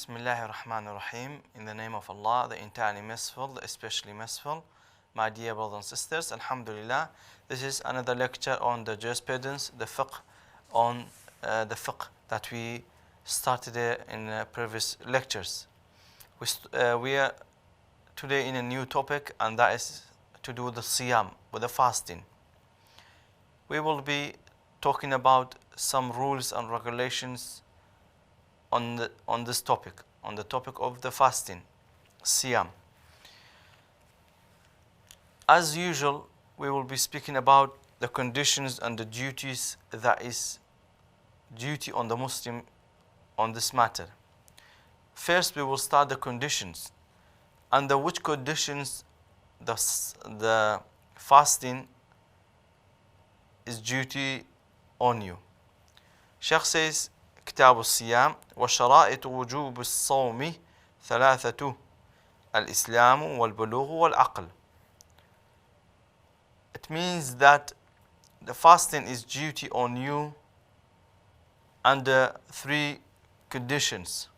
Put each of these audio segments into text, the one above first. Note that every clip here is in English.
Bismillahir Rahmanir Rahim. In the name of Allah, the entirely merciful, the especially merciful. My dear brothers and sisters, Alhamdulillah, this is another lecture on the jurisprudence, the fiqh, on the fiqh that we started in previous lectures. We are today in a new topic, and that is to do with the siyam, with the fasting. We will be talking about some rules and regulations on this topic, on the topic of the fasting, siyam. As usual, we will be speaking about the conditions and the duties that is duty on the Muslim on this matter. First, we will start the conditions. Under which conditions the fasting is duty on you. Sheikh says, كتاب الصيام وشرائط وجوب الصوم ثلاثة الإسلام والبلوغ والعقل. It means that the fasting is duty on you under three conditions.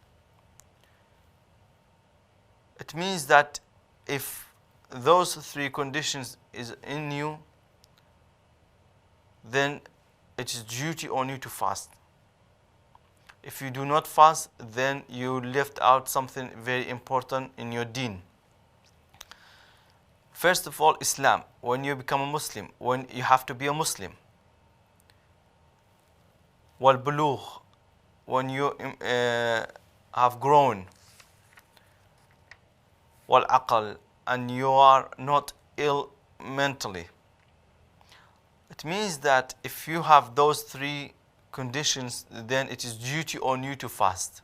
It means that if those three conditions is in you, then it is duty on you to fast. If you do not fast, then you left out something very important in your deen. First of all, Islam. When you become a Muslim, when you have to be a Muslim. Wal bulugh, when you have grown. Wal aql, and you are not ill mentally. It means that if you have those three conditions, then it is duty on you to fast.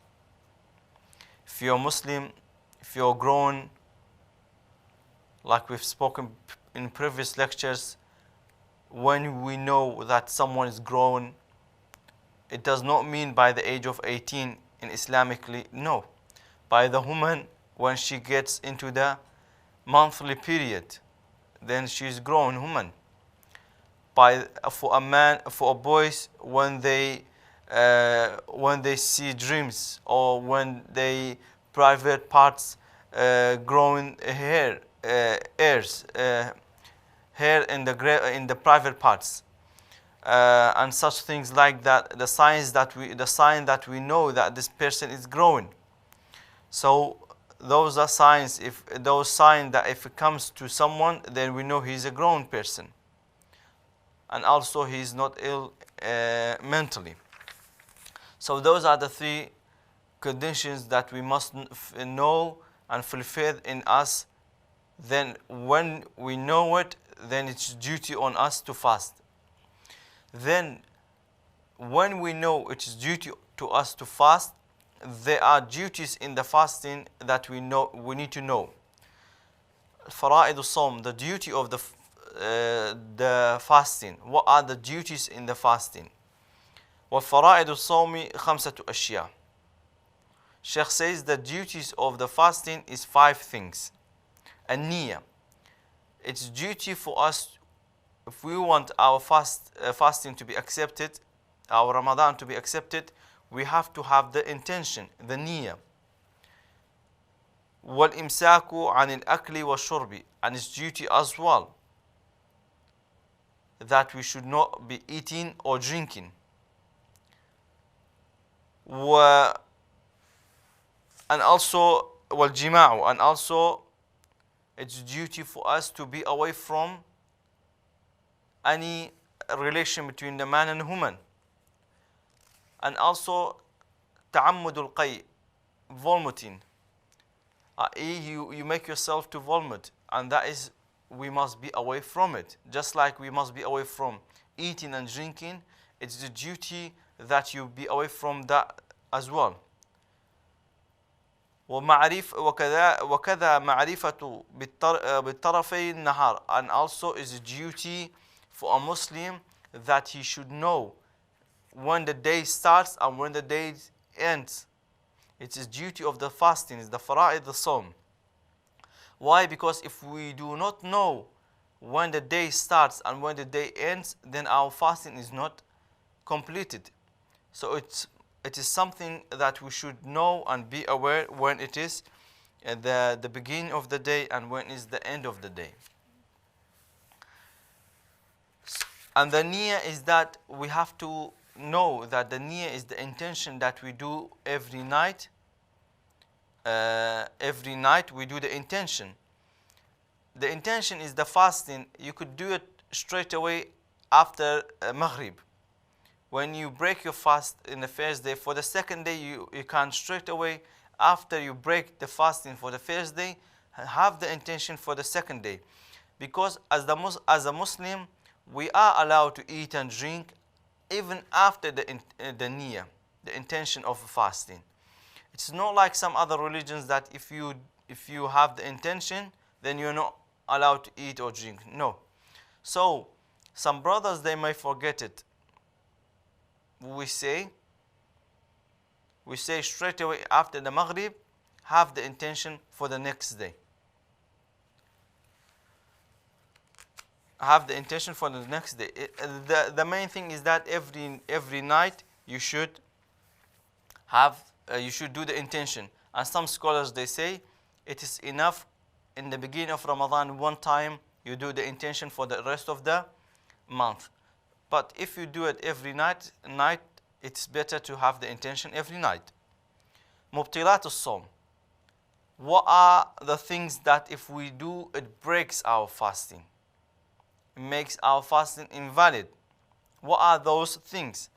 If you're Muslim, if you're grown, like we've spoken in previous lectures, when we know that someone is grown, it does not mean by the age of 18 in Islamically, no. By the woman, when she gets into the monthly period, then she's grown woman. For a man, for boys, when they see dreams, or when they private parts growing hair, hair in the private parts, and such things like that. The sign that we know that this person is growing. So those are signs. If those signs that if it comes to someone, then we know he's a grown person. And also he is not ill mentally. So those are the three conditions that we must know and fulfill in us. Then when we know it, then it's duty on us to fast. Then when we know it's duty to us to fast, there are duties in the fasting that we need to know. Fara'id al-Sawm, the duty of the fasting. What are the duties in the fasting? وَفَرَائِدُ الصَّوْمِ خَمْسَةُ أَشْيَاء. Sheikh says the duties of the fasting is 5 things. النية. It's duty for us, if we want our fasting to be accepted, our Ramadan to be accepted, we have to have the intention, the niyyah. وَالْإِمْسَاكُ عَنِ الْأَكْلِ وَالشُّرْبِ. And it's duty as well that we should not be eating or drinking. And also وَالْجِمَاعُ. And also it's duty for us to be away from any relation between the man and woman. And also تعمد القيء, vomiting. You make yourself to vomit, and that is, we must be away from it. Just like we must be away from eating and drinking, it's the duty that you be away from that as well. وكذا معرفة بالطرفي النهار. And also is a duty for a Muslim that he should know when the day starts and when the day ends. It is duty of the fasting, is the fara'id al-Sawm. Why? Because if we do not know when the day starts and when the day ends, then our fasting is not completed. So it's it is something that we should know and be aware when it is at the beginning of the day and when is the end of the day. And the niyyah is that we have to know that the niyyah is the intention that we do every night. Every night we do the intention. The intention is the fasting. You could do it straight away after Maghrib. When you break your fast in the first day, for the second day you can straight away after you break the fasting for the first day, have the intention for the second day. Because as a Muslim, we are allowed to eat and drink even after the niyyah, the intention of fasting. It's not like some other religions that if you have the intention, then you're not allowed to eat or drink. No. So some brothers, they may forget it. We say straight away after the Maghrib, have the intention for the next day. Have the intention for the next day. The main thing is that every night you should have you should do the intention. And some scholars, they say it is enough in the beginning of Ramadan one time you do the intention for the rest of the month. But if you do it every night, it's better to have the intention every night. Mubtilat as-sawm. What are the things that if we do, it breaks our fasting? It makes our fasting invalid. What are those things?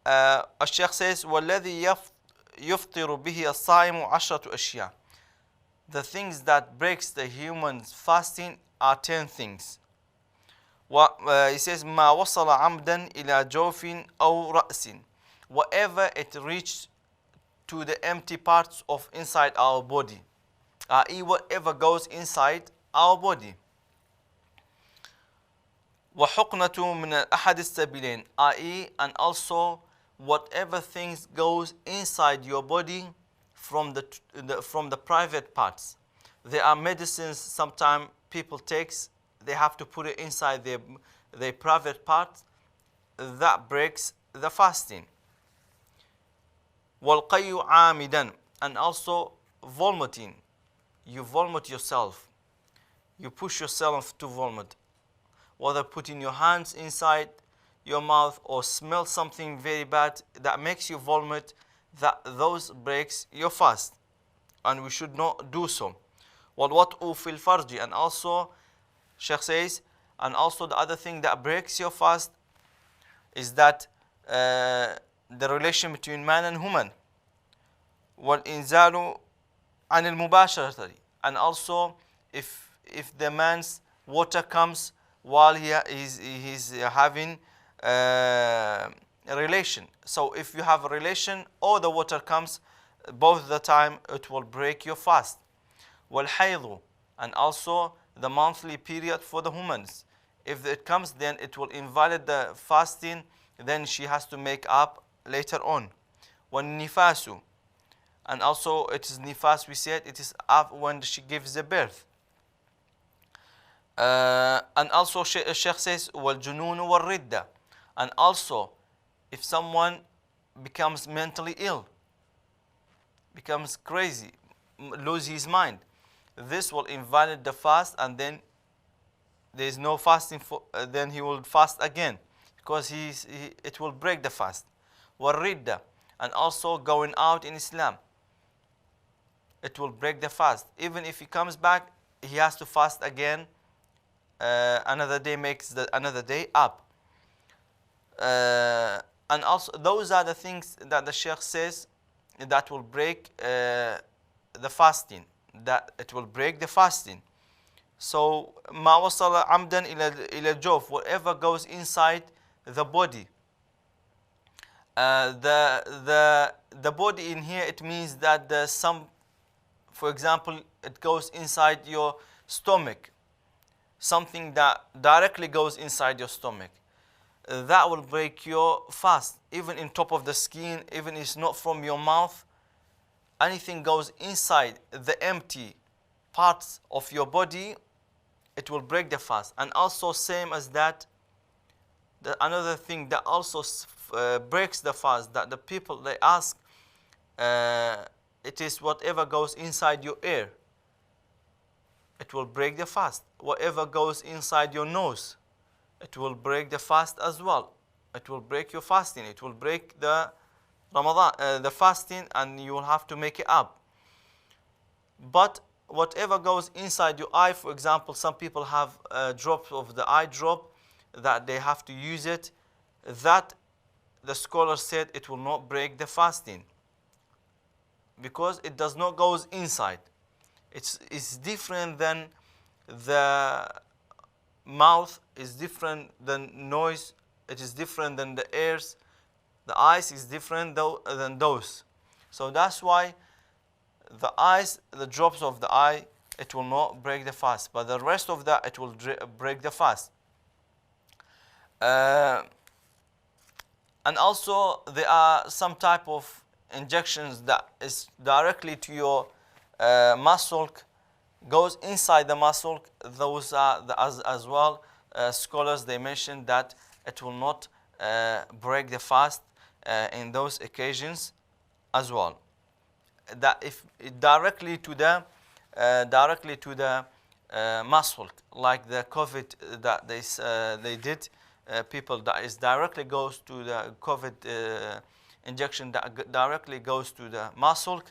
Al-Shaykh says, وَالَّذِي يَفْطِرُ بِهِ الصَّائِمُ عَشْرَةُ أَشْيَاء. The things that breaks the human's fasting are 10 things. He says, مَا وَصَلَ عَمْدًا إِلَى جَوْفٍ أَوْ رَأْسٍ. Whatever it reached to the empty parts of inside our body, i.e. whatever goes inside our body. وَحُقْنَةُ مِنَ الْأَحَدِ السَّبِيلَيْنِ, i.e. and also whatever things goes inside your body from the private parts. There are medicines sometimes people takes, they have to put it inside their private parts. That breaks the fasting. وَالْقَيُّ عَامِدًا, and also vomiting. You vomit yourself. You push yourself to vomit. Whether putting your hands inside your mouth or smell something very bad that makes you vomit, those breaks your fast. And we should not do so. وَالْوَطْءُ فِي الْفَرْجِ, and also, Sheikh says, and also the other thing that breaks your fast is that the relation between man and woman. وَالْإِنزَالُ عَنِ الْمُبَاشَرَةِ, and also if the man's water comes while he's having a relation. So if you have a relation or the water comes, both the time it will break your fast. وَالْحَيْضُ, and also the monthly period for the women. If it comes, then it will invalid the fasting, then she has to make up later on. وَالنِّفَاسُ, and also it is nifas, we said it is up when she gives the birth. And also Sheikh says وَالْجُنُونُ وَالرِّدَّةِ, and also if someone becomes mentally ill, becomes crazy, loses his mind, this will invalid the fast, and then there is no fasting for then he will fast again, because it will break the fast. وَالرِّدَّةِ, and also going out in Islam, it will break the fast. Even if he comes back, he has to fast again. Another day makes another day up. And also those are the things that the Sheikh says that will break the fasting, that it will break the fasting. So ما وصل عمدا إلى الجوف, whatever goes inside the body. The body in here, it means that for example, it goes inside your stomach, something that directly goes inside your stomach. That will break your fast. Even in top of the skin, even if it's not from your mouth, anything goes inside the empty parts of your body, it will break the fast. And also same as that, Another thing that also breaks the fast, that the people they ask, it is whatever goes inside your ear. It will break the fast. Whatever goes inside your nose, it will break the fast as well. It will break your fasting. It will break the Ramadan, the fasting, and you will have to make it up. But whatever goes inside your eye, for example, some people have drops of the eye drop that they have to use it. That the scholar said it will not break the fasting because it does not go inside. It's different than the mouth, is different than noise, it is different than the ears, the eyes is different than those. So that's why the eyes, the drops of the eye, it will not break the fast, but the rest of that it will break the fast. And also there are some type of injections that is directly to your muscle, goes inside the muscle. Those are as well scholars, they mentioned that it will not break the fast in those occasions as well. That if directly to the muscle, like the COVID that they did, people that is directly goes to the COVID injection that directly goes to the muscle.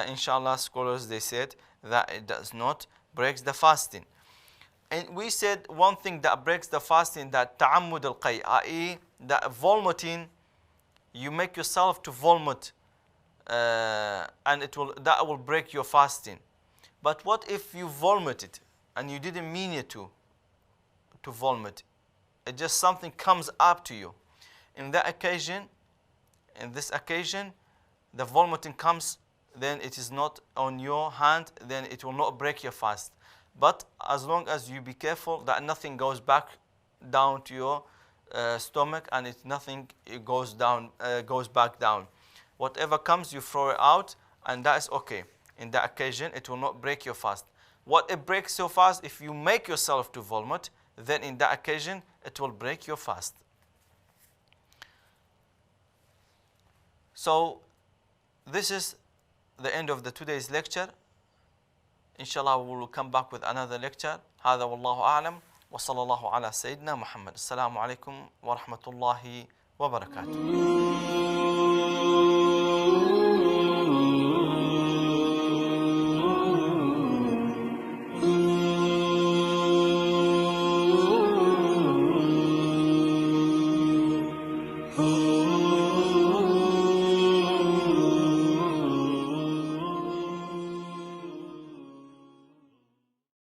Inshallah, scholars they said that it does not breaks the fasting. And we said one thing that breaks the fasting, that ta'ammud al-qay, i.e. that vomiting, you make yourself to vomit, and that will break your fasting. But what if you vomited and you didn't mean it to vomit? It just something comes up to you. In this occasion, the vomiting comes, then it is not on your hand, then it will not break your fast. But as long as you be careful that nothing goes back down to your stomach, and it goes back down. Whatever comes, you throw it out, and that is okay. In that occasion, it will not break your fast. What it breaks your fast, if you make yourself to vomit, then in that occasion, it will break your fast. So, this is the end of today's lecture. Inshallah, we will come back with another lecture. هذا والله أعلم وصلى الله على سيدنا محمد. السلام عليكم ورحمة الله وبركاته.